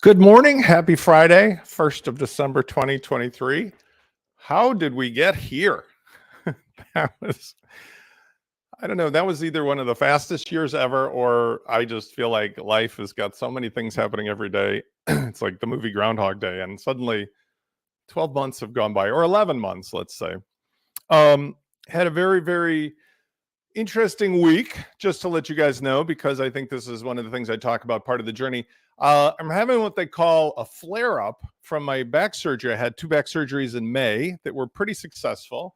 Good morning. Happy Friday, 1st of December, 2023. How did we get here? I don't know. That was either one of the fastest years ever, or I just feel like life has got so many things happening every day. It's like the movie Groundhog Day, and suddenly 12 months have gone by, or 11 months, let's say. Had a very, very interesting week, just to let you guys know, because I think this is one of the things I talk about, part of the journey. I'm having what they call a flare-up from my back surgery. I had 2 back surgeries in May that were pretty successful.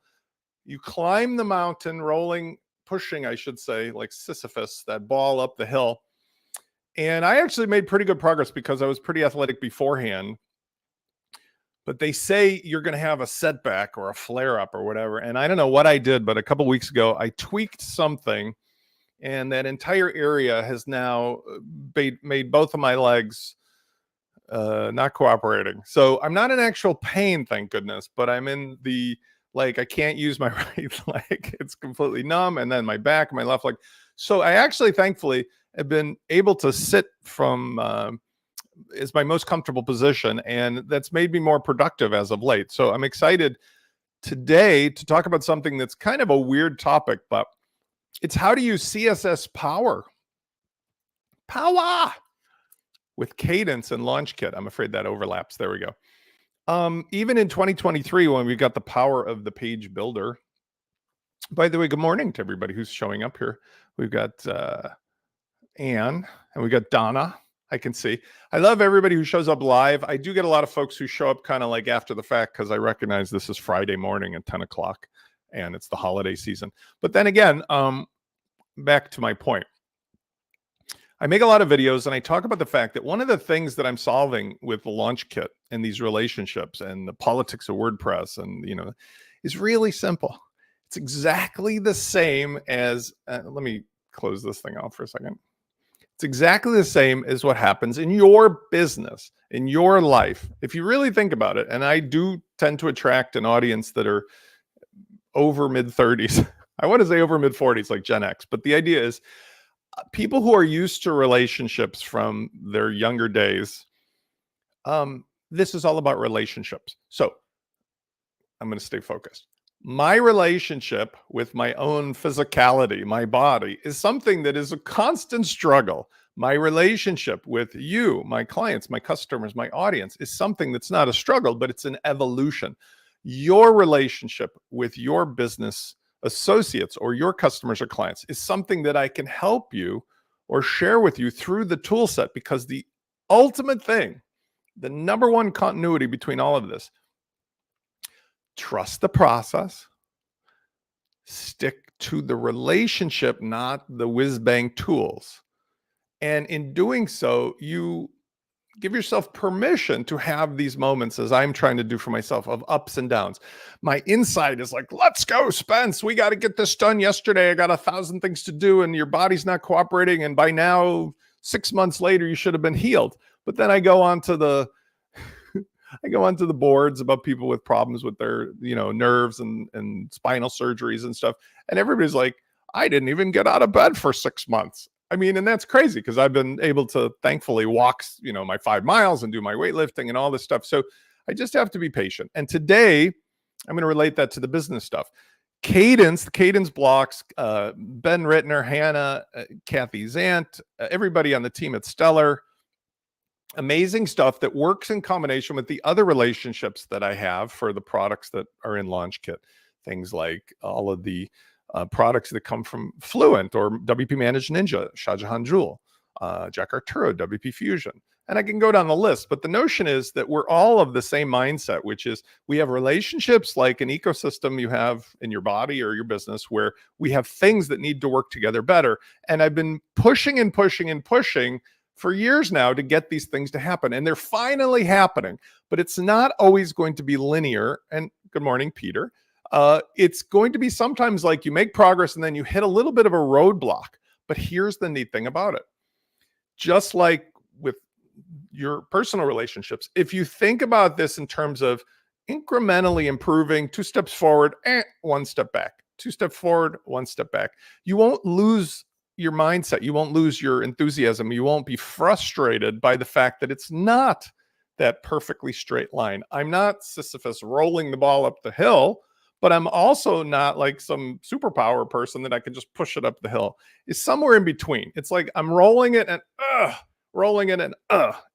You climb the mountain, pushing, I should say, like Sisyphus, that ball up the hill. And I actually made pretty good progress because I was pretty athletic beforehand. But they say you're going to have a setback or a flare-up or whatever. And I don't know what I did, but a couple weeks ago, I tweaked something. And that entire area has now made both of my legs not cooperating. So I'm not in actual pain, thank goodness, but I'm in the, I can't use my right leg. It's completely numb. And then my back, my left leg. So I actually, thankfully, have been able to sit from is my most comfortable position. And that's made me more productive as of late. So I'm excited today to talk about something that's kind of a weird topic, but it's how to use CSS power with Kadence and LaunchKit. I'm afraid that overlaps. There we go. Even in 2023, when we got the power of the page builder. By the way, good morning to everybody who's showing up here. We've got Anne and we got Donna. I can see. I love everybody who shows up live. I do get a lot of folks who show up kind of like after the fact because I recognize this is Friday morning at 10 o'clock and it's the holiday season. But then again, back to my point. I make a lot of videos and I talk about the fact that one of the things that I'm solving with the LaunchKit and these relationships and the politics of WordPress and, is really simple. It's exactly the same as, let me close this thing off for a second. It's exactly the same as what happens in your business, in your life. If you really think about it, and I do tend to attract an audience that are over mid-30s. I want to say over mid-40s, like Gen X. But the idea is people who are used to relationships from their younger days, this is all about relationships. So I'm going to stay focused. My relationship with my own physicality, my body, is something that is a constant struggle. My relationship with you, my clients, my customers, my audience is something that's not a struggle, but it's an evolution. Your relationship with your business associates or your customers or clients is something that I can help you or share with you through the tool set, because the ultimate thing, the number one continuity between all of this, trust the process, stick to the relationship, not the whiz-bang tools. And in doing so, you give yourself permission to have these moments, as I'm trying to do for myself, of ups and downs. My inside is like, let's go, Spence. We got to get this done yesterday. I got 1,000 things to do and your body's not cooperating. And by now, 6 months later, you should have been healed. But then I go on to the boards about people with problems with their, nerves and spinal surgeries and stuff. And everybody's like, I didn't even get out of bed for 6 months. I mean, and that's crazy because I've been able to thankfully walk, my 5 miles and do my weightlifting and all this stuff. So I just have to be patient. And today I'm going to relate that to the business stuff. Kadence, the Kadence blocks, Ben Rittner, Hannah, Kathy Zant, everybody on the team at Stellar. Amazing stuff that works in combination with the other relationships that I have for the products that are in LaunchKit. Things like all of the products that come from Fluent or WP Managed Ninja, Shah Jahan Jewel, Jack Arturo, WP Fusion. And I can go down the list. But the notion is that we're all of the same mindset, which is we have relationships like an ecosystem you have in your body or your business where we have things that need to work together better. And I've been pushing and pushing and pushing for years now to get these things to happen. And they're finally happening, but it's not always going to be linear. And good morning, Peter. It's going to be sometimes like you make progress and then you hit a little bit of a roadblock. But here's the neat thing about it. Just like with your personal relationships, if you think about this in terms of incrementally improving, 2 steps forward, 1 step back, 2 steps forward, 1 step back, you won't lose your mindset. You won't lose your enthusiasm. You won't be frustrated by the fact that it's not that perfectly straight line. I'm not Sisyphus rolling the ball up the hill, but I'm also not like some superpower person that I can just push it up the hill. It's somewhere in between. It's like I'm rolling it and rolling it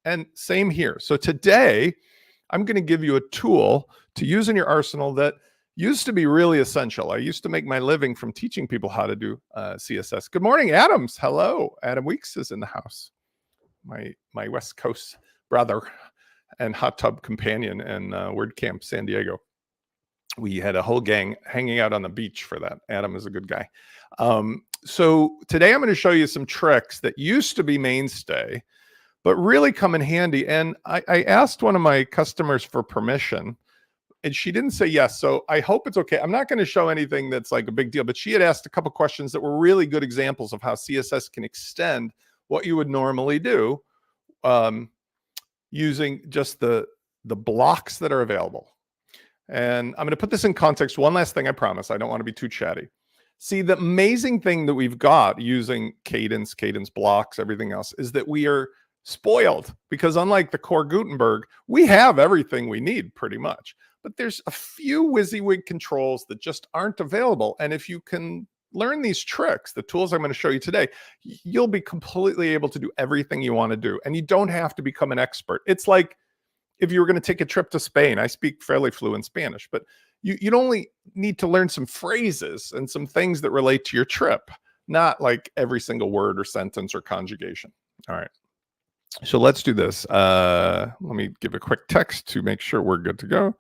and same here. So today I'm going to give you a tool to use in your arsenal that used to be really essential. I used to make my living from teaching people how to do CSS. Good morning, Adams. Hello. Adam Weeks is in the house. My West Coast brother and hot tub companion in WordCamp San Diego. We had a whole gang hanging out on the beach for that. Adam is a good guy. So today I'm going to show you some tricks that used to be mainstay, but really come in handy. And I asked one of my customers for permission, and she didn't say yes. So I hope it's okay. I'm not going to show anything that's like a big deal, but she had asked a couple questions that were really good examples of how CSS can extend what you would normally do using just the blocks that are available. And I'm going to put this in context. One last thing, I promise. I don't want to be too chatty. See, the amazing thing that we've got using Kadence blocks, everything else, is that we are spoiled because unlike the core Gutenberg, we have everything we need pretty much. But there's a few WYSIWYG controls that just aren't available. And if you can learn these tricks, the tools I'm going to show you today, you'll be completely able to do everything you want to do. And you don't have to become an expert. It's like if you were going to take a trip to Spain. I speak fairly fluent Spanish, but you'd only need to learn some phrases and some things that relate to your trip, not like every single word or sentence or conjugation. All right. So let's do this. Let me give a quick text to make sure we're good to go.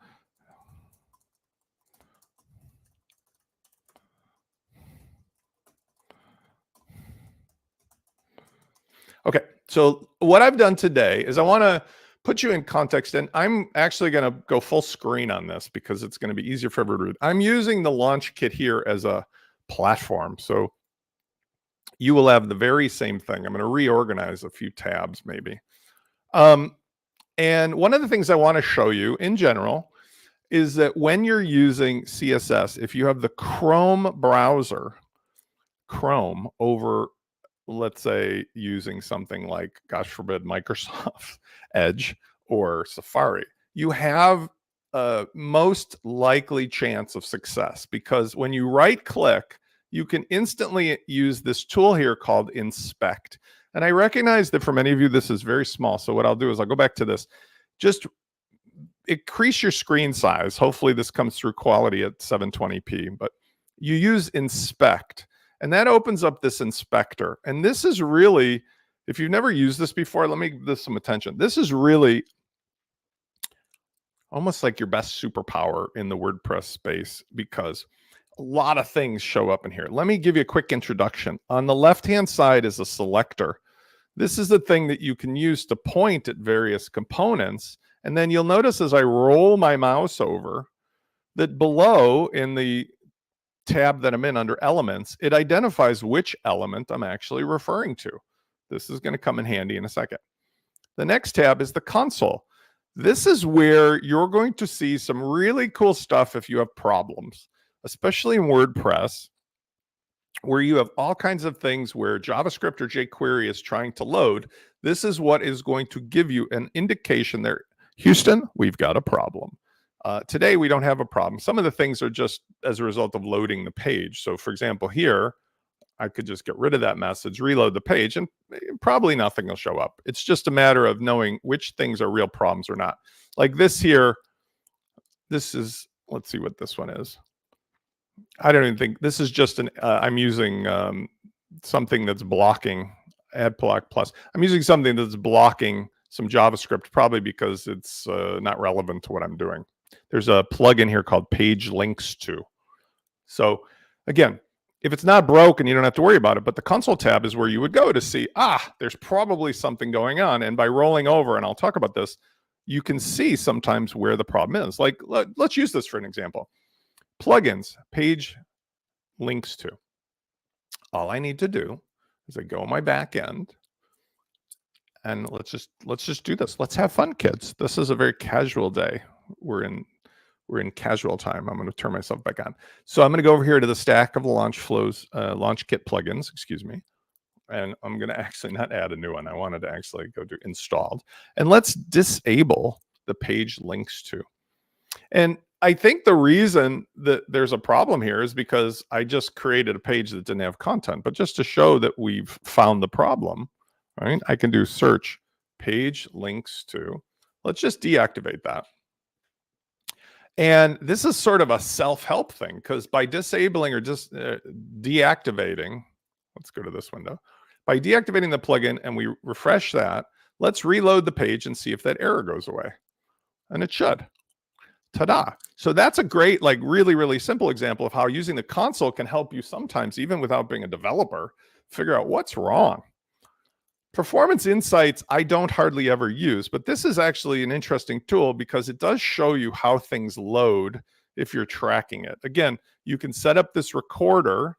Okay, so what I've done today is I want to put you in context, and I'm actually going to go full screen on this because it's going to be easier for everyone to read. I'm using the LaunchKit here as a platform, so you will have the very same thing. I'm going to reorganize a few tabs maybe. And one of the things I want to show you in general is that when you're using CSS, if you have the Chrome browser, Chrome over, let's say, using something like, gosh forbid, Microsoft Edge or Safari, you have a most likely chance of success because when you right click, you can instantly use this tool here called Inspect. And I recognize that for many of you, this is very small. So what I'll do is I'll go back to this. Just increase your screen size. Hopefully this comes through quality at 720p, but you use Inspect. And that opens up this inspector. And this is really, if you've never used this before, let me give this some attention. This is really almost like your best superpower in the WordPress space because a lot of things show up in here. Let me give you a quick introduction. On the left-hand side is a selector. This is the thing that you can use to point at various components. And then you'll notice as I roll my mouse over that below in the tab that I'm in under elements, it identifies which element I'm actually referring to. This is going to come in handy in a second. The next tab is the console. This is where you're going to see some really cool stuff if you have problems, especially in WordPress, where you have all kinds of things where JavaScript or jQuery is trying to load. This is what is going to give you an indication there. Houston, we've got a problem. Today, we don't have a problem. Some of the things are just as a result of loading the page. So for example, here, I could just get rid of that message, reload the page, and probably nothing will show up. It's just a matter of knowing which things are real problems or not. Like this here, this is, let's see what this one is. I don't even think, this is just an, I'm using something that's blocking AdBlock Plus. I'm using something that's blocking some JavaScript, probably because it's not relevant to what I'm doing. There's a plugin here called Page Links To. So again, if it's not broken, you don't have to worry about it. But the console tab is where you would go to see, there's probably something going on. And by rolling over, and I'll talk about this, you can see sometimes where the problem is. Like, let's use this for an example. Plugins, Page Links To. All I need to do is I go on my back end, and let's just do this. Let's have fun, kids. This is a very casual day. We're in casual time. I'm going to turn myself back on. So I'm going to go over here to the stack of the LaunchKit plugins, excuse me. and I'm going to actually not add a new one. I wanted to actually go to installed, and let's disable the page links to. And I think the reason that there's a problem here is because I just created a page that didn't have content. But just to show that we've found the problem, right, I can do search page links to. Let's just deactivate that. And this is sort of a self-help thing, because by disabling or just deactivating, let's go to this window. By deactivating the plugin and we refresh that, let's reload the page and see if that error goes away. And it should. Ta-da. So that's a great, like really, really simple example of how using the console can help you sometimes, even without being a developer, figure out what's wrong. Performance Insights, I don't hardly ever use, but this is actually an interesting tool because it does show you how things load if you're tracking it. Again, you can set up this recorder,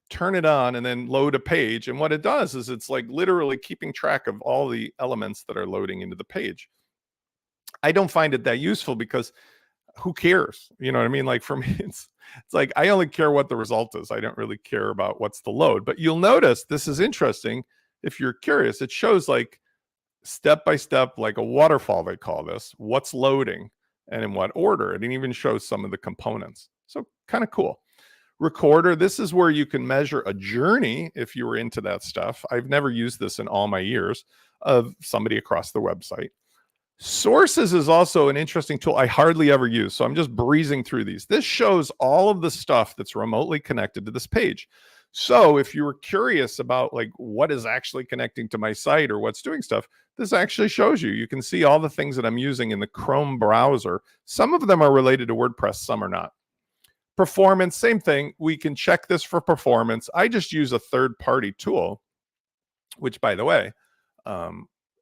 turn it on, and then load a page. And what it does is it's like literally keeping track of all the elements that are loading into the page. I don't find it that useful because who cares? You know what I mean? Like for me, it's like I only care what the result is. I don't really care about what's the load. But you'll notice this is interesting. If you're curious, it shows like step by step, like a waterfall, they call this, what's loading and in what order. It even shows some of the components. So kind of cool. Recorder, this is where you can measure a journey if you were into that stuff. I've never used this in all my years of somebody across the website. Sources is also an interesting tool I hardly ever use. So I'm just breezing through these. This shows all of the stuff that's remotely connected to this page. So if you were curious about like what is actually connecting to my site or what's doing stuff, this actually shows you. You can see all the things that I'm using in the Chrome browser. Some of them are related to WordPress, some are not. Performance, same thing. We can check this for performance. I just use a third-party tool, which, by the way,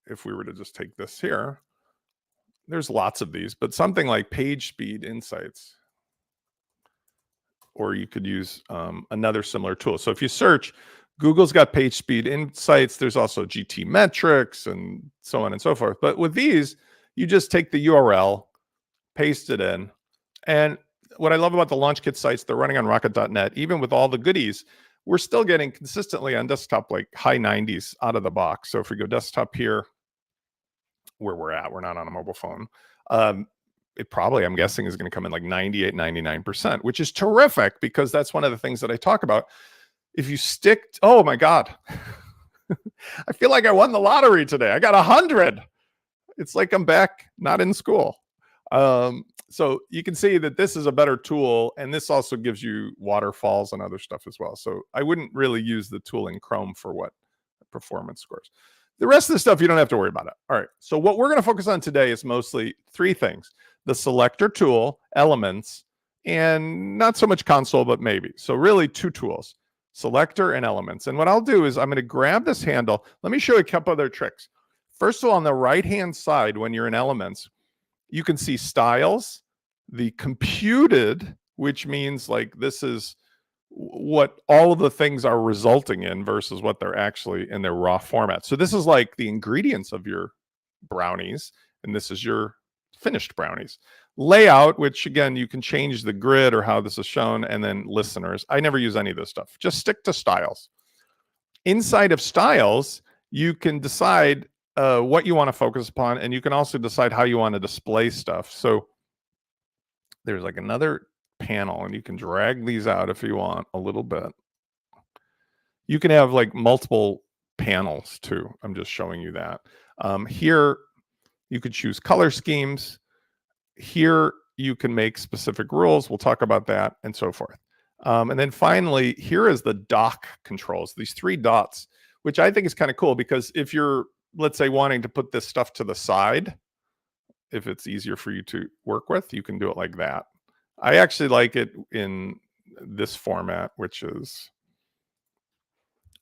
if we were to just take this here, there's lots of these, but something like Page Speed Insights, or you could use another similar tool. So if you search, Google's got Page Speed Insights. There's also GT Metrics and so on and so forth. But with these, you just take the URL, paste it in. And what I love about the LaunchKit sites, they're running on rocket.net. Even with all the goodies, we're still getting consistently on desktop like high 90s out of the box. So if we go desktop here, where we're at, we're not on a mobile phone. It probably, I'm guessing, is going to come in like 98, 99%, which is terrific because that's one of the things that I talk about. If you stick, oh my God, I feel like I won the lottery today. I got 100. It's like I'm back, not in school. So you can see that this is a better tool, and this also gives you waterfalls and other stuff as well. So I wouldn't really use the tool in Chrome for what performance scores. The rest of the stuff, you don't have to worry about it. All right. So what we're going to focus on today is mostly three things: the selector tool, elements, and not so much console, but maybe. So really two tools, selector and elements. And what I'll do is I'm going to grab this handle. Let me show you a couple other tricks. First of all, on the right-hand side, when you're in elements, you can see styles, the computed, which means like this is what all of the things are resulting in versus what they're actually in their raw format. So this is like the ingredients of your brownies, and this is your finished brownies. Layout, which again, you can change the grid or how this is shown, and then listeners. I never use any of this stuff. Just stick to styles. Inside of styles, you can decide what you want to focus upon, and you can also decide how you want to display stuff. So there's like another panel, and you can drag these out if you want a little bit. You can have like multiple panels too. I'm just showing you that. Here, you could choose color schemes. Here, you can make specific rules. We'll talk about that and so forth. And then finally, here is the dock controls, these three dots, which I think is kind of cool because if you're, let's say, wanting to put this stuff to the side, if it's easier for you to work with, you can do it like that. I actually like it in this format, which is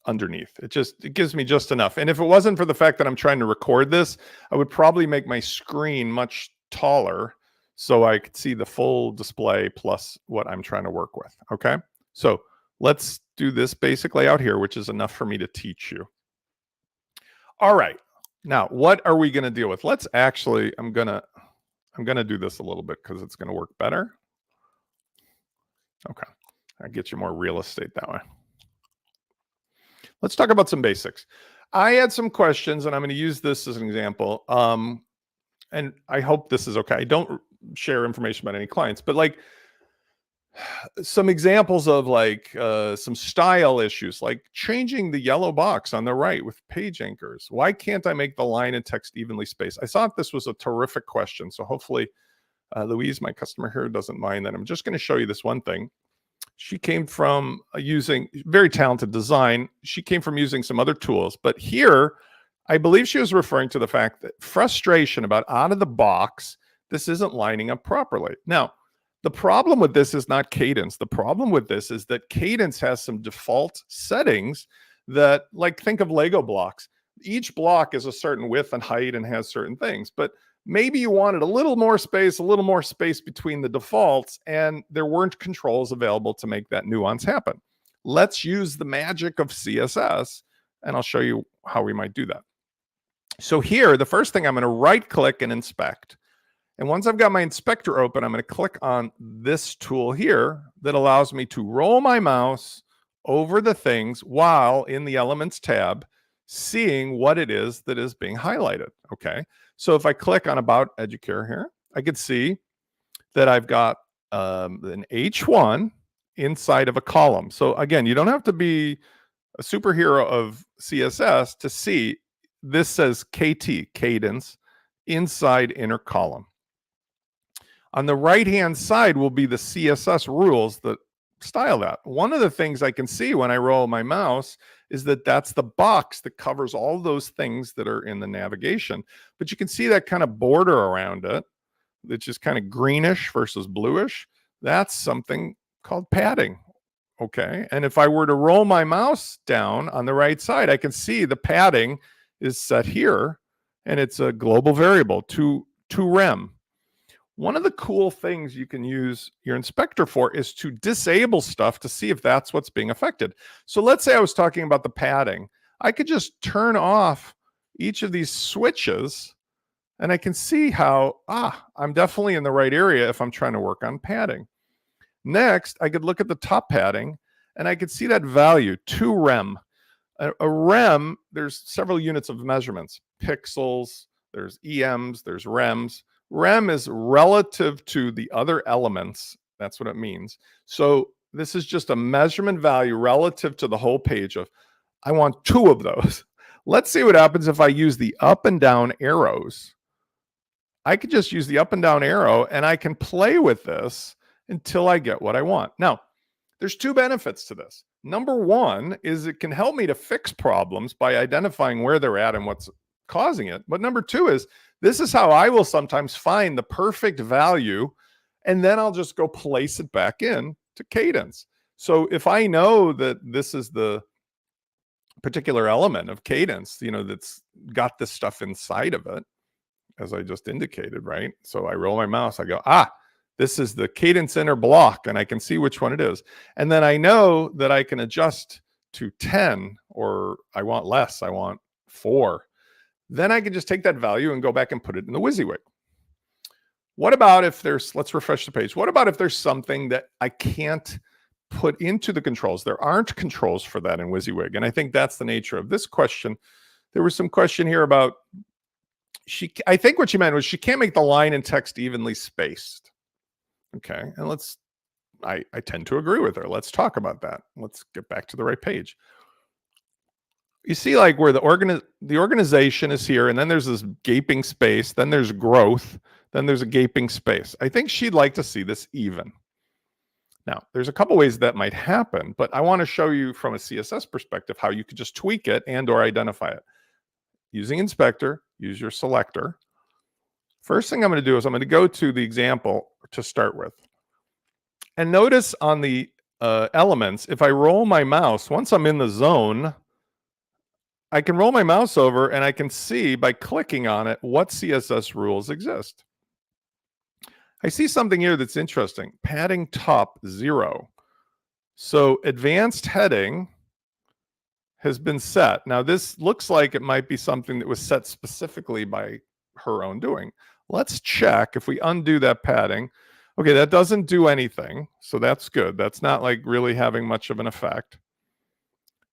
underneath. It gives me just enough. And if it wasn't for the fact that I'm trying to record this, I would probably make my screen much taller so I could see the full display plus what I'm trying to work with. Okay. So let's do this basic layout here, which is enough for me to teach you. All right. Now, what are we going to deal with? Let's actually, I'm going to do this a little bit because it's going to work better. Okay. I get you more real estate that way. Let's talk about some basics. I had some questions, and I'm going to use this as an example. And I hope this is okay. I don't share information about any clients, but like some examples of like some style issues, like changing the yellow box on the right with page anchors. Why can't I make the line and text evenly spaced? I thought this was a terrific question. So hopefully Louise, my customer here, doesn't mind that. I'm just going to show you this one thing. She came from using very talented design. She came from using some other tools, but here, I believe she was referring to the fact that frustration about out of the box, this isn't lining up properly. Now, the problem with this is not Kadence. The problem with this is that Kadence has some default settings that, like, think of Lego blocks. Each block is a certain width and height and has certain things, but maybe you wanted a little more space between the defaults, and there weren't controls available to make that nuance happen. Let's use the magic of CSS, and I'll show you how we might do that. So here, the first thing, I'm going to right click and inspect. And once I've got my inspector open, I'm going to click on this tool here that allows me to roll my mouse over the things while in the Elements tab, seeing what it is that is being highlighted. Okay. So if I click on About Educare here, I can see that I've got an H1 inside of a column. So again, you don't have to be a superhero of CSS to see this says KT, Kadence, inside inner column. On the right-hand side will be the CSS rules that style that. One of the things I can see when I roll my mouse is that that's the box that covers all those things that are in the navigation. But you can see that kind of border around it, which is kind of greenish versus bluish. That's something called padding. Okay. And if I were to roll my mouse down on the right side, I can see the padding is set here, and it's a global variable, to rem. One of the cool things you can use your inspector for is to disable stuff to see if that's what's being affected. So let's say I was talking about the padding. I could just turn off each of these switches, and I can see how, I'm definitely in the right area if I'm trying to work on padding. Next, I could look at the top padding, and I could see that value, 2 rem. A rem, there's several units of measurements, pixels, there's EMs, there's rems. Rem is relative to the other elements. That's what it means. So this is just a measurement value relative to the whole page of, I want 2 of those. Let's see what happens if I use the up and down arrows. I could just use the up and down arrow, and I can play with this until I get what I want. Now, there's 2 benefits to this. Number one is it can help me to fix problems by identifying where they're at and what's causing it. But number 2 is this is how I will sometimes find the perfect value, and then I'll just go place it back in to Kadence. So if I know that this is the particular element of Kadence, that's got this stuff inside of it, as I just indicated, right? So I roll my mouse, I go, this is the Kadence inner block, and I can see which one it is. And then I know that I can adjust to 10, or I want less, I want 4. Then I can just take that value and go back and put it in the WYSIWYG. What about if let's refresh the page. What about if there's something that I can't put into the controls? There aren't controls for that in WYSIWYG. And I think that's the nature of this question. There was some question here about, I think what she meant was she can't make the line and text evenly spaced. Okay, and I tend to agree with her. Let's talk about that. Let's get back to the right page. You see, like, where the organization is here, and then there's this gaping space, then there's growth, then there's a gaping space. I think she'd like to see this even. Now, there's a couple ways that might happen, but I want to show you from a CSS perspective how you could just tweak it and or identify it. Using inspector, use your selector. First thing I'm going to do is I'm going to go to the example to start with. And notice on the elements, if I roll my mouse, once I'm in the zone, I can roll my mouse over and I can see by clicking on it what CSS rules exist. I see something here that's interesting. Padding top 0. So advanced heading has been set. Now this looks like it might be something that was set specifically by her own doing. Let's check if we undo that padding. Okay, that doesn't do anything. So that's good. That's not like really having much of an effect.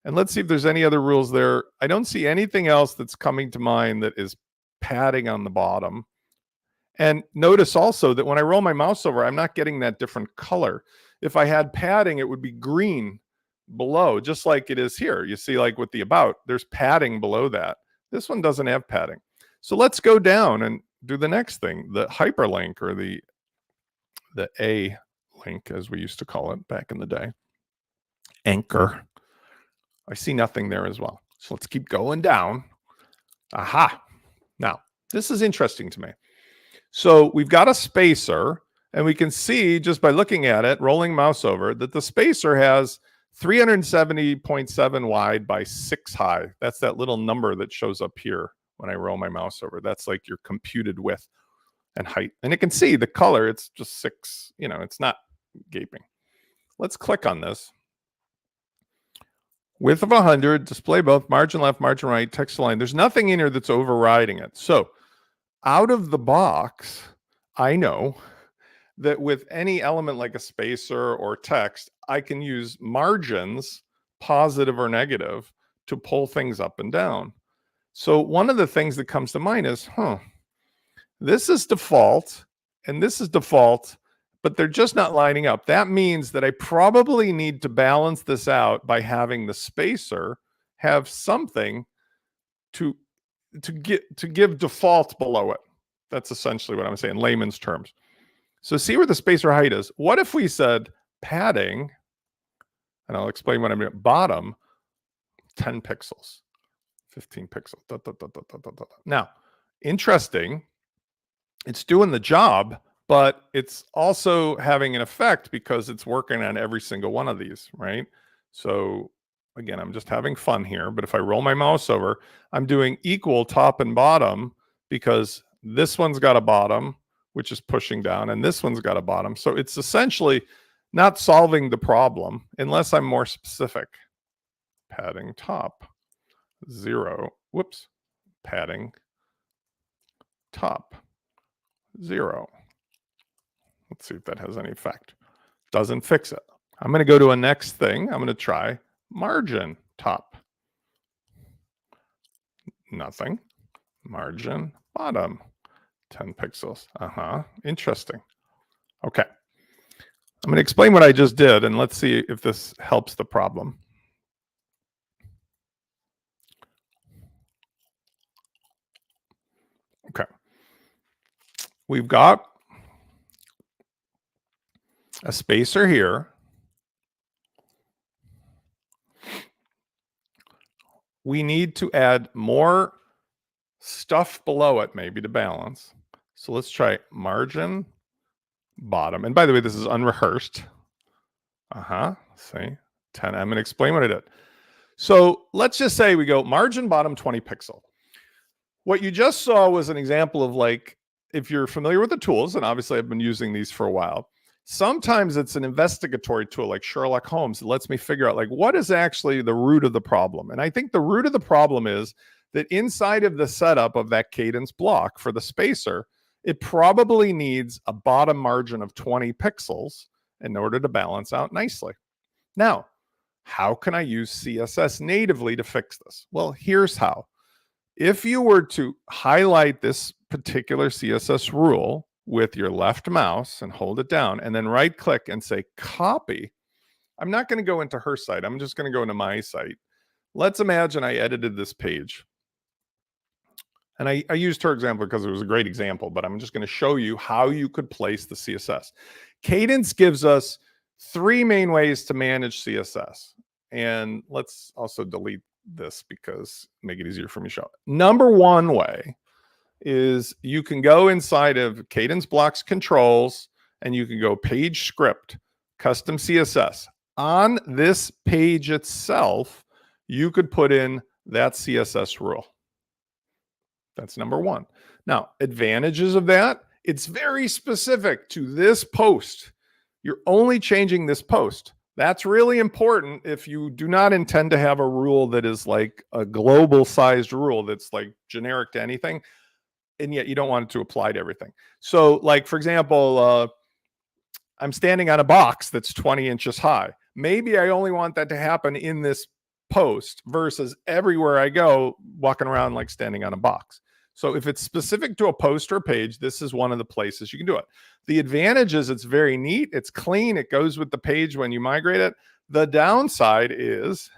And let's see if there's any other rules there. I don't see anything else that's coming to mind that is padding on the bottom. And notice also that when I roll my mouse over, I'm not getting that different color. If I had padding, it would be green below, just like it is here. You see, like with the about, there's padding below that. This one doesn't have padding. So let's go down and do the next thing, the hyperlink, or the A link, as we used to call it back in the day. Anchor. I see nothing there as well. So let's keep going down. Aha. Now, this is interesting to me. So we've got a spacer, and we can see just by looking at it, rolling mouse over, that the spacer has 370.7 wide by 6 high. That's that little number that shows up here when I roll my mouse over. That's like your computed width and height. And you can see the color, it's just 6, it's not gaping. Let's click on this. Width of 100, display both, margin left, margin right, text align. There's nothing in here that's overriding it. So out of the box, I know that with any element like a spacer or text, I can use margins, positive or negative, to pull things up and down. So one of the things that comes to mind is, this is default and this is default, but they're just not lining up. That means that I probably need to balance this out by having the spacer have something to give default below it. That's essentially what I'm saying, layman's terms. So see where the spacer height is. What if we said padding, and I'll explain what I mean, bottom 10 pixels, 15 pixels. Now, interesting, it's doing the job, but it's also having an effect because it's working on every single one of these, right? So again, I'm just having fun here, but if I roll my mouse over, I'm doing equal top and bottom because this one's got a bottom, which is pushing down, and this one's got a bottom. So it's essentially not solving the problem unless I'm more specific. Padding top, 0. Whoops. Padding top, 0. Let's see if that has any effect. Doesn't fix it. I'm going to go to a next thing. I'm going to try margin top. Nothing. Margin bottom, 10 pixels. Interesting. Okay. I'm going to explain what I just did, and let's see if this helps the problem. Okay. We've got a spacer here. We need to add more stuff below it, maybe, to balance. So let's try margin bottom. And by the way, this is unrehearsed. See, 10. I'm going to explain what I did. So let's just say we go margin bottom 20 pixel. What you just saw was an example of, like, if you're familiar with the tools, and obviously I've been using these for a while, sometimes it's an investigatory tool like Sherlock Holmes that lets me figure out, like, what is actually the root of the problem. And I think the root of the problem is that inside of the setup of that Kadence block for the spacer, it probably needs a bottom margin of 20 pixels in order to balance out nicely. Now, how can I use CSS natively to fix this? Well, here's how. If you were to highlight this particular CSS rule with your left mouse and hold it down, and then right click and say copy, I'm not going to go into her site. I'm just going to go into my site. Let's imagine I edited this page. And I used her example because it was a great example, but I'm just going to show you how you could place the CSS. Kadence gives us 3 main ways to manage CSS. And let's also delete this because make it easier for me to show. Number 1 way is you can go inside of Kadence blocks controls and you can go page script, custom CSS. On this page itself, you could put in that CSS rule. That's number 1. Now, advantages of that, it's very specific to this post. You're only changing this post. That's really important if you do not intend to have a rule that is like a global sized rule that's like generic to anything, and yet you don't want it to apply to everything. So, like, for example, I'm standing on a box that's 20 inches high. Maybe I only want that to happen in this post versus everywhere I go walking around like standing on a box. So if it's specific to a post or a page, this is one of the places you can do it. The advantage is it's very neat. It's clean. It goes with the page when you migrate it. The downside is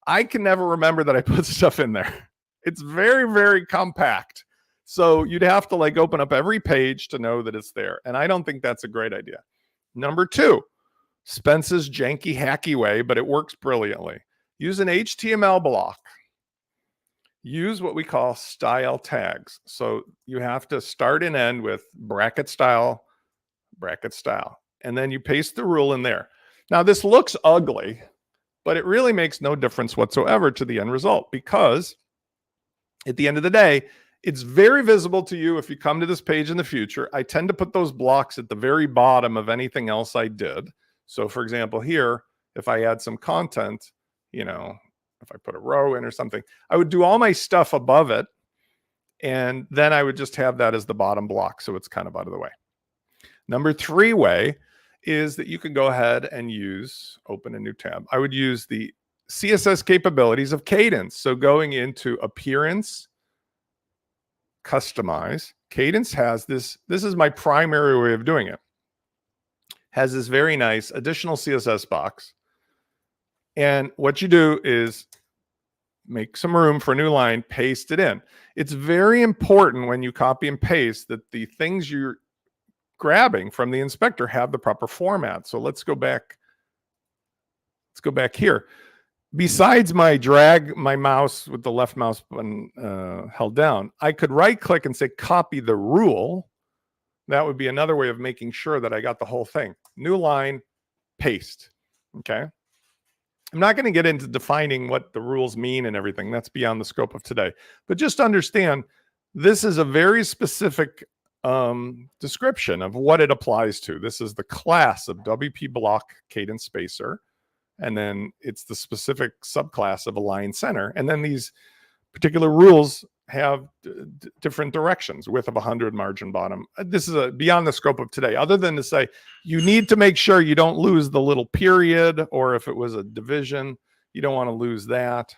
I can never remember that I put stuff in there. It's very, very compact. So you'd have to like open up every page to know that it's there. And I don't think that's a great idea. Number two, Spence's janky, hacky way, but it works brilliantly. Use an HTML block. Use what we call style tags. So you have to start and end with bracket style, and then you paste the rule in there. Now this looks ugly, but it really makes no difference whatsoever to the end result, because at the end of the day, it's very visible to you if you come to this page in the future. I tend to put those blocks at the very bottom of anything else I did. So for example, here, if I add some content, you know, if I put a row in or something, I would do all my stuff above it. And then I would just have that as the bottom block. So it's kind of out of the way. Number three way is that you can go ahead and open a new tab. I would use the CSS capabilities of Kadence. So going into appearance, customize, Kadence has this is my primary way of doing it. Has this very nice additional CSS box. And what you do is make some room for a new line, paste it in. It's very important when you copy and paste that the things you're grabbing from the inspector have the proper format. So let's go back. Let's go back here. Besides my drag my mouse with the left mouse button held down, I could right click and say copy the rule. That would be another way of making sure that I got the whole thing. New line, paste. Okay. I'm not going to get into defining what the rules mean and everything. That's beyond the scope of today. But just understand, this is a very specific description of what it applies to. This is the class of WP block cadence spacer. And then it's the specific subclass of align center. And then these particular rules have different directions, width of 100, margin bottom. This is beyond the scope of today, other than to say you need to make sure you don't lose the little period, or if it was a division, you don't want to lose that.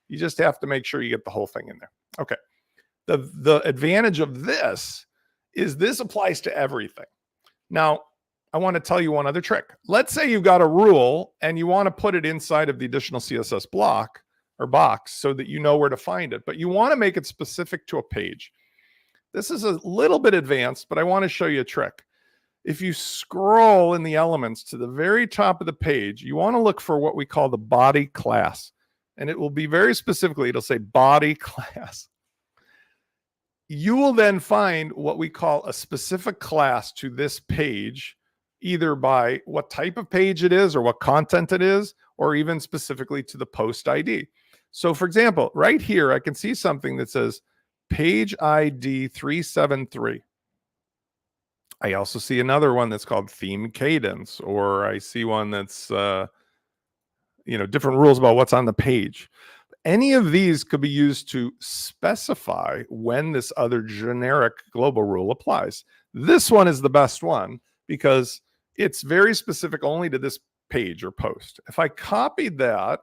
You just have to make sure you get the whole thing in there. Okay. The advantage of this is this applies to everything. Now, I want to tell you one other trick. Let's say you've got a rule and you want to put it inside of the additional CSS block or box so that you know where to find it, but you want to make it specific to a page. This is a little bit advanced, but I want to show you a trick. If you scroll in the elements to the very top of the page, you want to look for what we call the body class. And it will be very specifically, it'll say body class. You will then find what we call a specific class to this page, either by what type of page it is or what content it is, or even specifically to the post ID. So for example, right here, I can see something that says page ID 373. I also see another one that's called theme cadence, or I see one that's, different rules about what's on the page. Any of these could be used to specify when this other generic global rule applies. This one is the best one because it's very specific only to this page or post. If I copied that,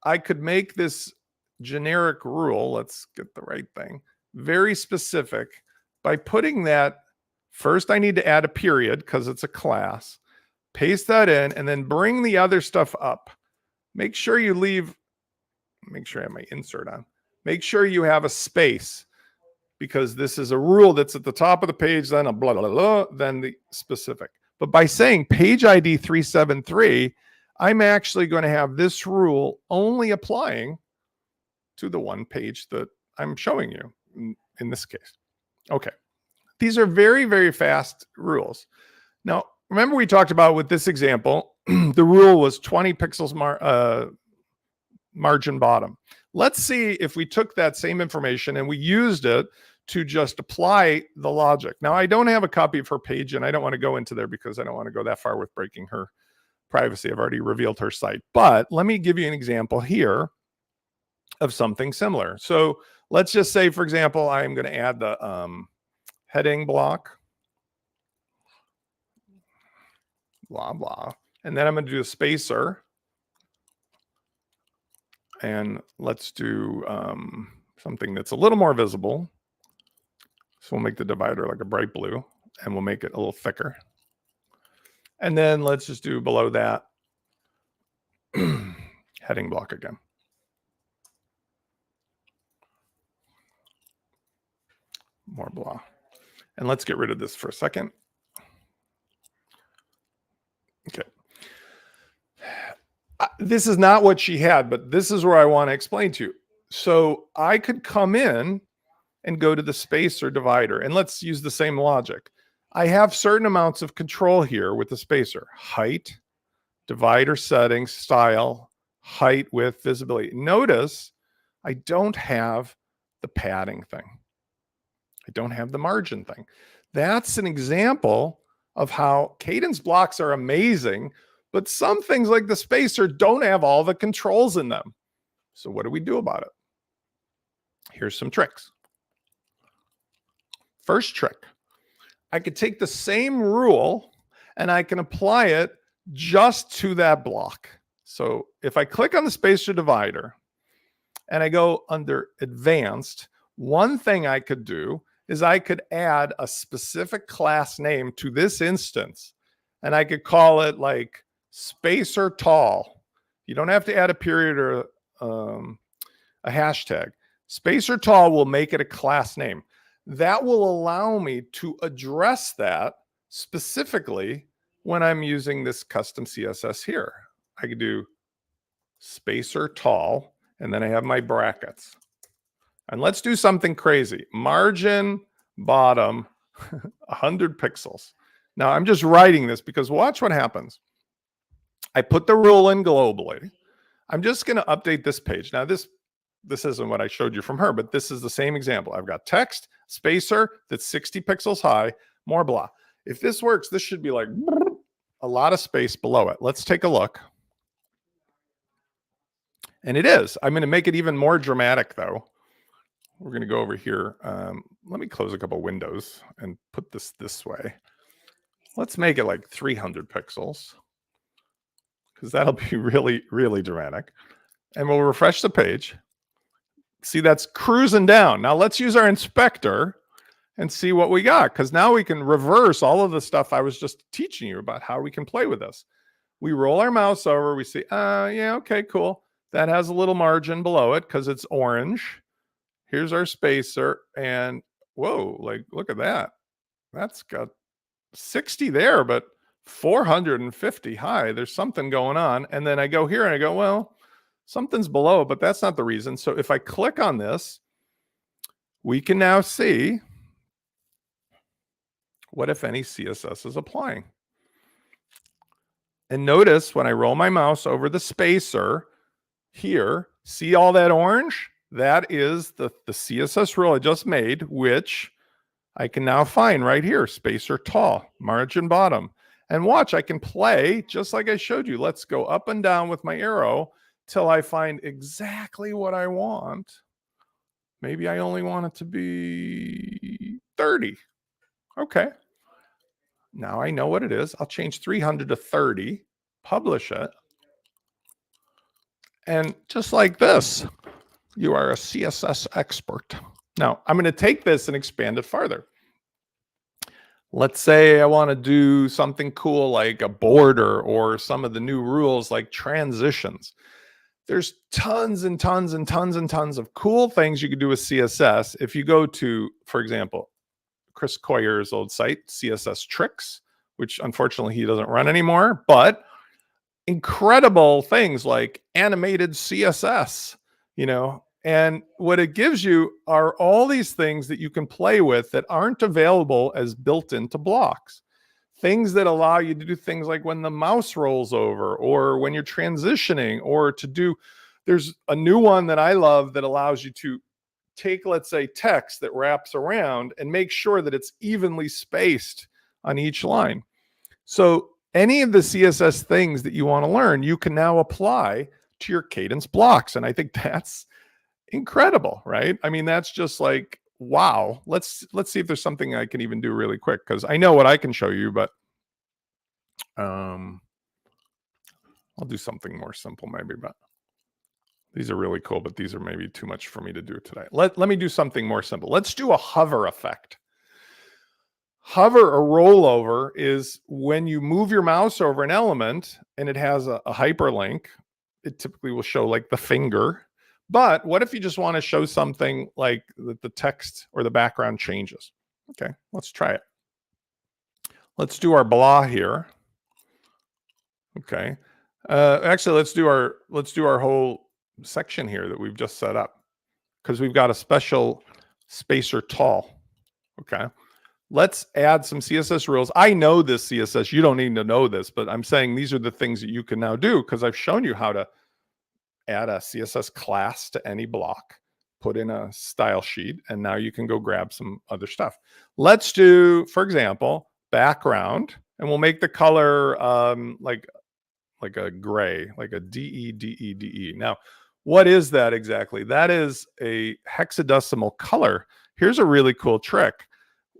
I could make this generic rule, let's get the right thing, very specific by putting that. First, I need to add a period because it's a class, paste that in, and then bring the other stuff up. Make sure I have my insert on. Make sure you have a space, because this is a rule that's at the top of the page, then a blah, blah, blah, then the specific. But by saying page ID 373, I'm actually going to have this rule only applying to the one page that I'm showing you in this case. Okay. These are very, very fast rules. Now, remember we talked about with this example, the rule was 20 pixels margin bottom. Let's see if we took that same information and we used it to just apply the logic. Now, I don't have a copy of her page, and I don't want to go into there because I don't want to go that far with breaking her privacy. I've already revealed her site. But let me give you an example here of something similar. So let's just say, for example, I'm going to add the heading block, blah, blah. And then I'm going to do a spacer. And let's do something that's a little more visible. So we'll make the divider like a bright blue, and we'll make it a little thicker. And then let's just do below that heading block again. More blah. And let's get rid of this for a second. Okay. This is not what she had, but this is where I want to explain to you. So I could come in and go to the spacer divider, and let's use the same logic. I have certain amounts of control here with the spacer: height, divider settings, style, height, width, visibility. Notice I don't have the padding thing. I don't have the margin thing. That's an example of how Kadence blocks are amazing, but some things like the spacer don't have all the controls in them. So what do we do about it? Here's some tricks. First trick, I could take the same rule and I can apply it just to that block. So if I click on the spacer divider and I go under advanced, one thing I could do is I could add a specific class name to this instance, and I could call it like spacer tall. You don't have to add a period or a hashtag. Spacer tall will make it a class name. That will allow me to address that specifically when I'm using this custom CSS here. I could do spacer tall, and then I have my brackets. And let's do something crazy. Margin bottom 100 pixels. Now I'm just writing this because watch what happens. I put the rule in globally. I'm just going to update this page. Now this isn't what I showed you from her, but this is the same example. I've got text, spacer that's 60 pixels high, more blah. If this works, this should be like a lot of space below it. Let's take a look. And it is. I'm going to make it even more dramatic though. We're going to go over here. Let me close a couple windows and put this way. Let's make it like 300 pixels because that'll be really, really dramatic. And we'll refresh the page. See, that's cruising down. Now let's use our inspector and see what we got, because now we can reverse all of the stuff I was just teaching you about how we can play with this. We roll our mouse over. We see, yeah, okay, cool. That has a little margin below it because it's orange. Here's our spacer, and whoa, like, look at that. That's got 60 there, but 450 high. There's something going on. And then I go here and I go, well, something's below, but that's not the reason. So if I click on this, we can now see what, if any, CSS is applying. And notice when I roll my mouse over the spacer here, see all that orange? That is the CSS rule I just made, which I can now find right here, spacer tall, margin bottom. And watch, I can play just like I showed you. Let's go up and down with my arrow till I find exactly what I want. Maybe I only want it to be 30. Okay. Now I know what it is. I'll change 300 to 30, publish it. And just like this, you are a CSS expert. Now, I'm going to take this and expand it farther. Let's say I want to do something cool like a border or some of the new rules like transitions. There's tons and tons and tons and tons of cool things you can do with CSS. If you go to, for example, Chris Coyer's old site, CSS Tricks, which unfortunately he doesn't run anymore, but incredible things like animated CSS, you know, and what it gives you are all these things that you can play with that aren't available as built into blocks. Things that allow you to do things like when the mouse rolls over or when you're transitioning, or to do, there's a new one that I love that allows you to take, let's say, text that wraps around and make sure that it's evenly spaced on each line. So any of the CSS things that you want to learn, you can now apply to your Kadence blocks. And I think that's incredible, right? I mean, that's just like, wow. Let's see if there's something I can even do really quick, because I know what I can show you, but I'll do something more simple maybe. But These are really cool, but these are maybe too much for me to do today. Let me do something more simple. Let's do a hover effect. Hover or rollover is when you move your mouse over an element and it has a hyperlink. It typically will show like the finger. But what if you just want to show something like that the text or the background changes? Okay, let's try it. Let's do our blah here. Okay. Actually, let's do our whole section here that we've just set up, because we've got a special spacer tall. Okay. Let's add some CSS rules. I know this CSS. You don't need to know this, but I'm saying these are the things that you can now do because I've shown you how to add a CSS class to any block, put in a style sheet, and now you can go grab some other stuff. Let's do, for example, background, and we'll make the color like a gray, like a DE. Now, what is that exactly? That is a hexadecimal color. Here's a really cool trick.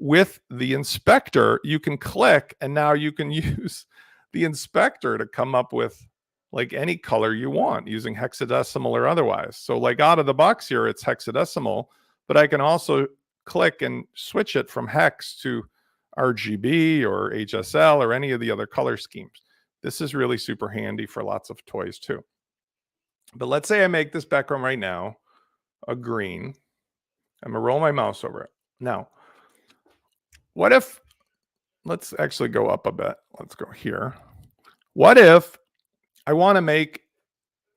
With the inspector, you can click, and now you can use the inspector to come up with like any color you want using hexadecimal or otherwise. So like out of the box here, it's hexadecimal, but I can also click and switch it from hex to RGB or HSL or any of the other color schemes. This is really super handy for lots of toys too. But let's say I make this background right now a green. I'm gonna roll my mouse over it. Now, what if, let's actually go up a bit. Let's go here. What if I want to make,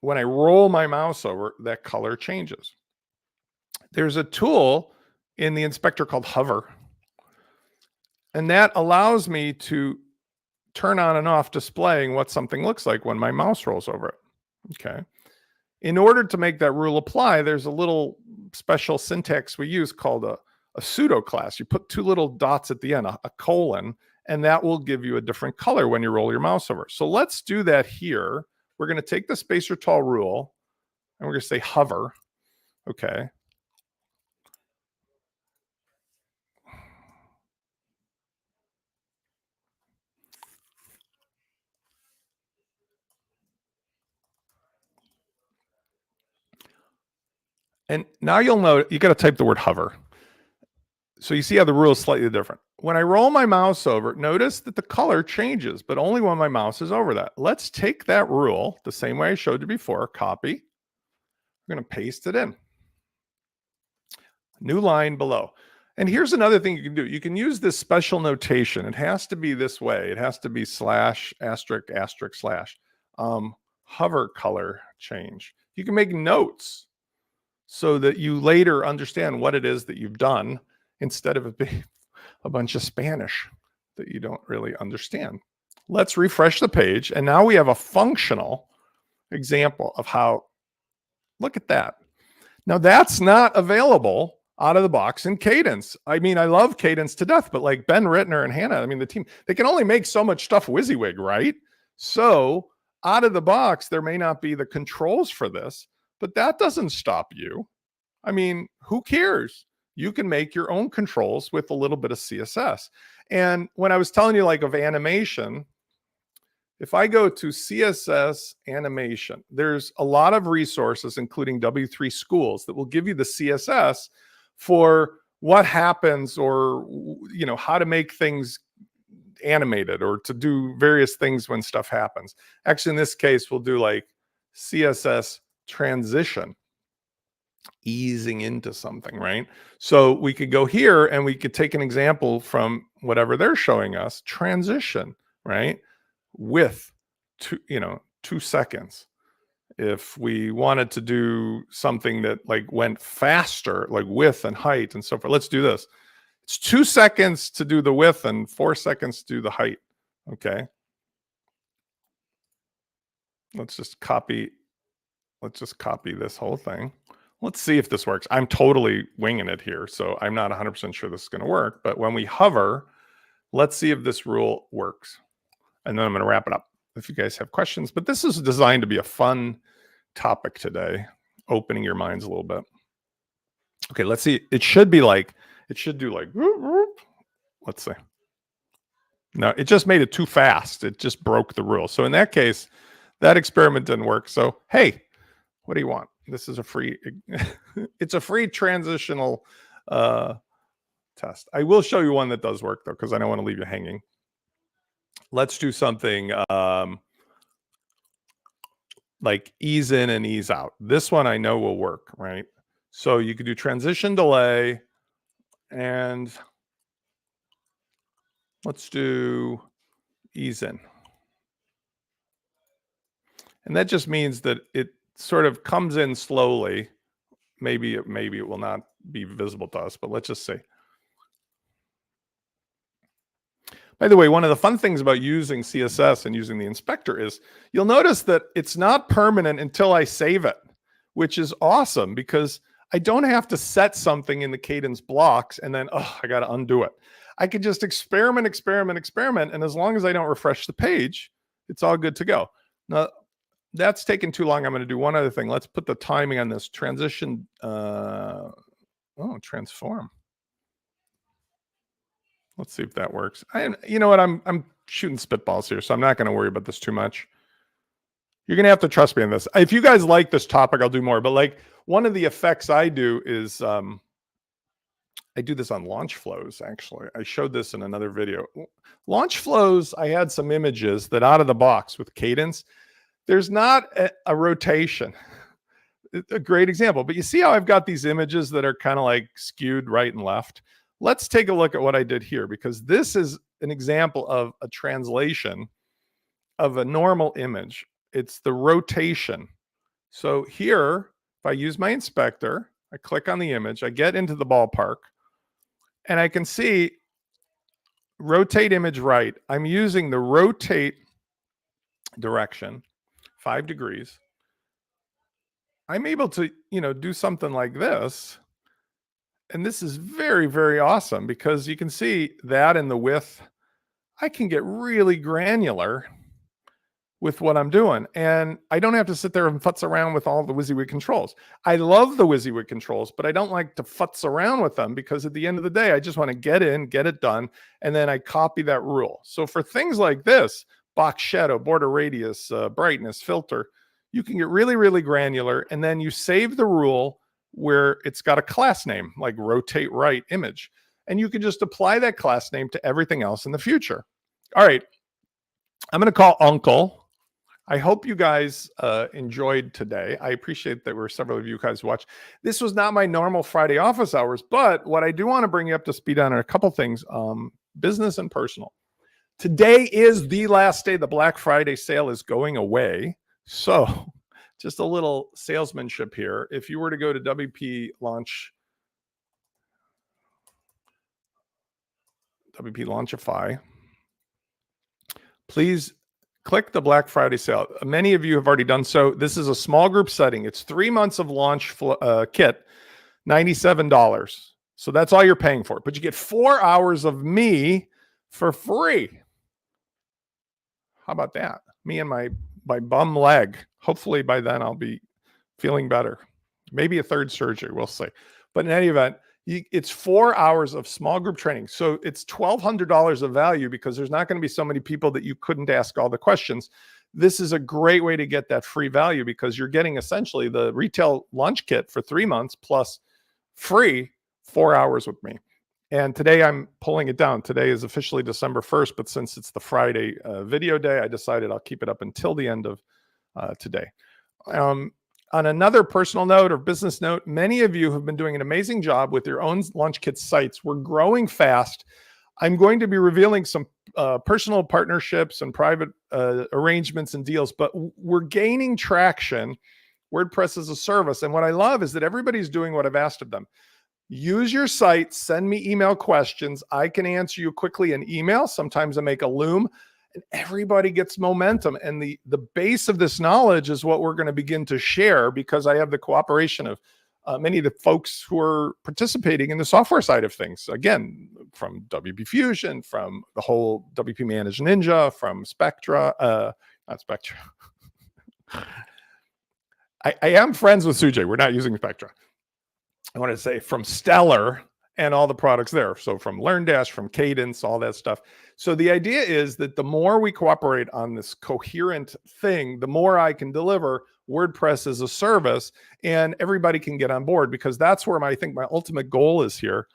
when I roll my mouse over, that color changes? There's a tool in the inspector called hover, and that allows me to turn on and off displaying what something looks like when my mouse rolls over it. Okay. In order to make that rule apply, there's a little special syntax we use called a pseudo class. You put two little dots at the end, a colon, and that will give you a different color when you roll your mouse over. So let's do that here. We're going to take the spacer tall rule and we're going to say hover. Okay. And now you'll know you got to type the word hover. So you see how the rule is slightly different. When I roll my mouse over, notice that the color changes, but only when my mouse is over that. Let's take that rule the same way I showed you before, copy. We're going to paste it in. New line below. And here's another thing you can do. You can use this special notation. It has to be this way. It has to be slash, asterisk, asterisk, slash. Hover color change. You can make notes so that you later understand what it is that you've done, instead of it being a bunch of Spanish that you don't really understand. Let's refresh the page. And now we have a functional example of how, look at that. Now that's not available out of the box in Kadence. I mean, I love Kadence to death, but like Ben Rittner and Hannah, I mean, the team, they can only make so much stuff WYSIWYG, right? So out of the box, there may not be the controls for this, but that doesn't stop you. I mean, who cares? You can make your own controls with a little bit of CSS. And when I was telling you like of animation, if I go to CSS animation, there's a lot of resources, including W3 Schools, that will give you the CSS for what happens, or, you know, how to make things animated or to do various things when stuff happens. Actually, in this case, we'll do like CSS transition, easing into something, right? So we could go here and we could take an example from whatever they're showing us, transition, right? With 2 seconds. If we wanted to do something that like went faster, like width and height and so forth, let's do this. It's 2 seconds to do the width and 4 seconds to do the height. Okay. Let's just copy this whole thing. Let's see if this works. I'm totally winging it here, so I'm not 100% sure this is going to work. But when we hover, let's see if this rule works. And then I'm going to wrap it up if you guys have questions. But this is designed to be a fun topic today, opening your minds a little bit. Okay, let's see. It should do like, let's see. No, it just made it too fast. It just broke the rule. So in that case, that experiment didn't work. So, hey, what do you want? This is a free, it's a free transitional test. I will show you one that does work though, because I don't want to leave you hanging. Let's do something like ease in and ease out. This one I know will work, right? So you could do transition delay, and let's do ease in. And that just means that it sort of comes in slowly. Maybe it will not be visible to us, but let's just see. By the way, one of the fun things about using CSS and using the inspector is you'll notice that it's not permanent until I save it, which is awesome because I don't have to set something in the Kadence blocks and then, oh, I got to undo it. I could just experiment. And as long as I don't refresh the page, it's all good to go. Now, that's taken too long. I'm going to do one other thing. Let's put the timing on this transition. Transform. Let's see if that works. You know what? I'm shooting spitballs here, so I'm not going to worry about this too much. You're going to have to trust me on this. If you guys like this topic, I'll do more. But like one of the effects I do is I do this on launch flows, actually. I showed this in another video. Launch flows, I had some images that out of the box with Kadence, there's not a rotation. A great example. But you see how I've got these images that are kind of like skewed right and left? Let's take a look at what I did here, because this is an example of a translation of a normal image. It's the rotation. So here, if I use my inspector, I click on the image, I get into the ballpark, and I can see rotate image right. I'm using the rotate direction, 5 degrees. I'm able to, do something like this. And this is very, very awesome because you can see that in the width. I can get really granular with what I'm doing. And I don't have to sit there and futz around with all the WYSIWYG controls. I love the WYSIWYG controls, but I don't like to futz around with them because at the end of the day, I just want to get in, get it done, and then I copy that rule. So for things like this, box shadow, border radius, brightness, filter, you can get really, really granular, and then you save the rule where it's got a class name like rotate right image. And you can just apply that class name to everything else in the future. All right. I'm going to call Uncle. I hope you guys enjoyed today. I appreciate that there were several of you guys watch. This was not my normal Friday office hours, but what I do want to bring you up to speed on are a couple things, business and personal. Today is the last day. The Black Friday sale is going away. So just a little salesmanship here. If you were to go to WPLaunchify, please click the Black Friday sale. Many of you have already done so. This is a small group setting. It's 3 months of launch kit, $97. So that's all you're paying for. But you get 4 hours of me for free. How about that? Me and my bum leg. Hopefully by then I'll be feeling better. Maybe a third surgery, we'll see. But in any event, it's 4 hours of small group training. So it's $1,200 of value because there's not going to be so many people that you couldn't ask all the questions. This is a great way to get that free value because you're getting essentially the retail launch kit for 3 months plus free 4 hours with me. And today I'm pulling it down. Today is officially December 1st, but since it's the Friday video day, I decided I'll keep it up until the end of today. On another personal note or business note, many of you have been doing an amazing job with your own LaunchKit sites. We're growing fast. I'm going to be revealing some personal partnerships and private arrangements and deals, but we're gaining traction. WordPress as a service. And what I love is that everybody's doing what I've asked of them. Use your site, send me email questions. I can answer you quickly in email. Sometimes I make a loom. And everybody gets momentum. And the base of this knowledge is what we're going to begin to share because I have the cooperation of many of the folks who are participating in the software side of things. Again, from WP Fusion, from the whole WP Manage Ninja, from Spectra, not Spectra. I am friends with Sujay. We're not using Spectra. I want to say from Stellar and all the products there. So from LearnDash, from Kadence, all that stuff. So the idea is that the more we cooperate on this coherent thing, the more I can deliver WordPress as a service, and everybody can get on board, because that's where I think my ultimate goal is here.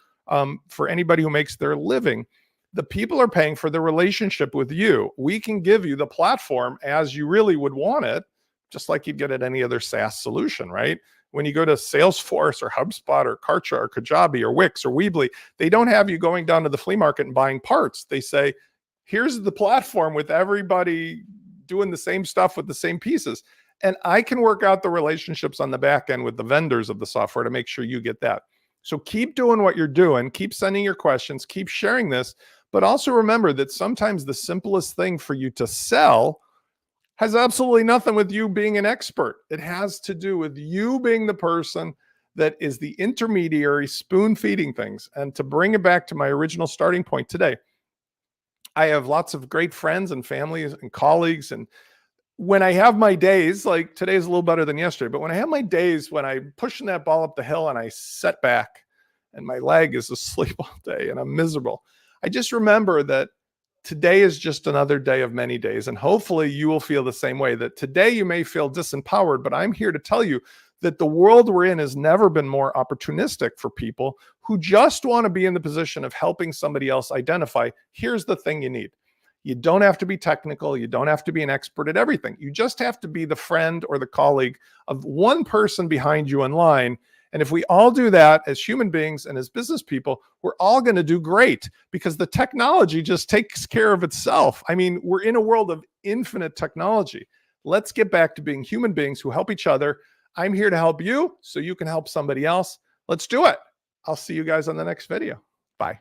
For anybody who makes their living, the people are paying for the relationship with you. We can give you the platform as you really would want it, just like you'd get at any other SaaS solution, right? When you go to Salesforce or HubSpot or Kartra or Kajabi or Wix or Weebly, they don't have you going down to the flea market and buying parts. They say, here's the platform with everybody doing the same stuff with the same pieces. And I can work out the relationships on the back end with the vendors of the software to make sure you get that. So keep doing what you're doing, keep sending your questions, keep sharing this, but also remember that sometimes the simplest thing for you to sell has absolutely nothing with you being an expert. It has to do with you being the person that is the intermediary, spoon feeding things. And to bring it back to my original starting point today, I have lots of great friends and families and colleagues. And when I have my days, like today's a little better than yesterday, but when I have my days when I'm pushing that ball up the hill and I set back and my leg is asleep all day and I'm miserable, I just remember that today is just another day of many days. And hopefully you will feel the same way, that today you may feel disempowered, but I'm here to tell you that the world we're in has never been more opportunistic for people who just want to be in the position of helping somebody else identify, here's the thing you need. You don't have to be technical. You don't have to be an expert at everything. You just have to be the friend or the colleague of one person behind you in line. And if we all do that as human beings and as business people, we're all going to do great, because the technology just takes care of itself. I mean, we're in a world of infinite technology. Let's get back to being human beings who help each other. I'm here to help you so you can help somebody else. Let's do it. I'll see you guys on the next video. Bye.